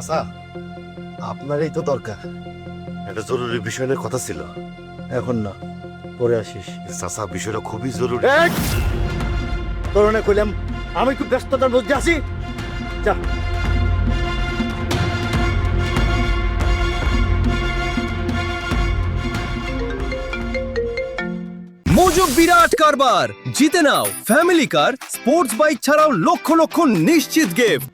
চাচা, আপনারই তো দরকার। একটা জরুরি বিষয় নিয়ে কথা ছিল। এখন না, পরে আসিস। চাচা, বিষয়টা খুবই জরুরি। তোর না কইলাম আমি খুব ব্যস্ততার মধ্যে আছি। যা। মোজো বিরাট কারবার জিতে নাও ফ্যামিলি কার, স্পোর্টস বাইক ছাড়াও লক্ষ লক্ষ নিশ্চিত গিফট।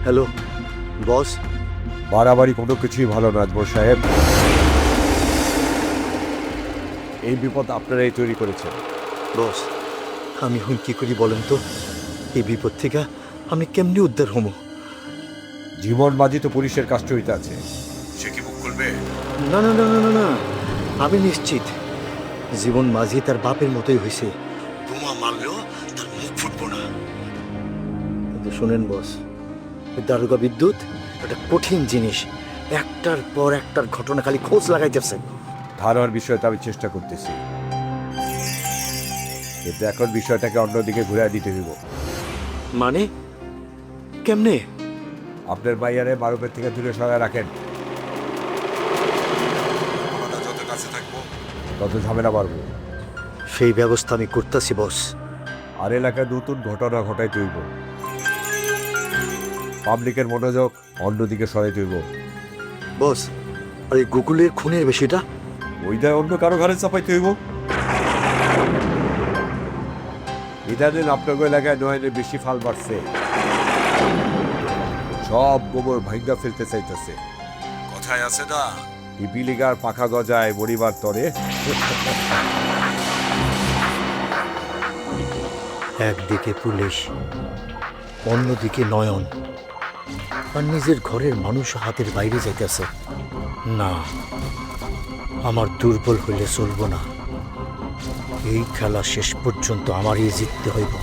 Hello boss. বাড়াবাড়ি কোনো কিছুই ভালো না আজমল সাহেব। এই বিপদ আপনারাই তৈরি করেছেন। বস, আমি হুম কি করি বলেন তো? এই বিপদ থেকে আমি কেমনি উদ্ধার হমো? জীবন বাজি তো পুলিশের কাস্টডিতে আছে, সে কি মুখ খুলবে? না না না না না না, আমি নিশ্চিত জীবন মাঝি তার বাপের মতোই হয়েছে। বোমা মারলেও তার মুখ ফুটবো না। কিন্তু শুনেন বস, এই দারোগা বিদ্যুৎ একটা কঠিন জিনিস। একটার পর একটার ঘটনা খালি খোঁজ লাগাইতেছে। ধারণার বিষয়টা আমি চেষ্টা করতেছি, কিন্তু এখন বিষয়টাকে অন্যদিকে ঘুরে দিতে দিব। মানে কেমনে? আপনার বাইয়ারে মারুপের থেকে দূরে সরায় রাখেন। আমরা যত কাছে থাকবো তত ঝামেলা বাড়বো। সেই ব্যবস্থা আমি করতেছি বস। আর এলাকায় নতুন ঘটনা ঘটাই তুইব, পাবলিকের মনোযোগ অন্যদিকে সরাই তুইব। বস, আর এই গুগলের খুনের বিষয়টা? ওইটা অন্য কারো ঘরে চাপাই তুইব। ইদানিং আপনার এলাকায় নয়নের বেশি ফাল বাড়ছে, সব গোবর ভাঙ্গা ফেলতে চাইতেছে। কথায় আছে না, পিপিলিকার পাখা গজায় মরিবার তরে। একদিকে পুলিশ, অন্যদিকে নয়ন, আর নিজের ঘরের মানুষ হাতের বাইরে যাইতেছে। না, আমার দুর্বল হইলে চলবো না। এই খেলা শেষ পর্যন্ত আমারই জিততে হইব।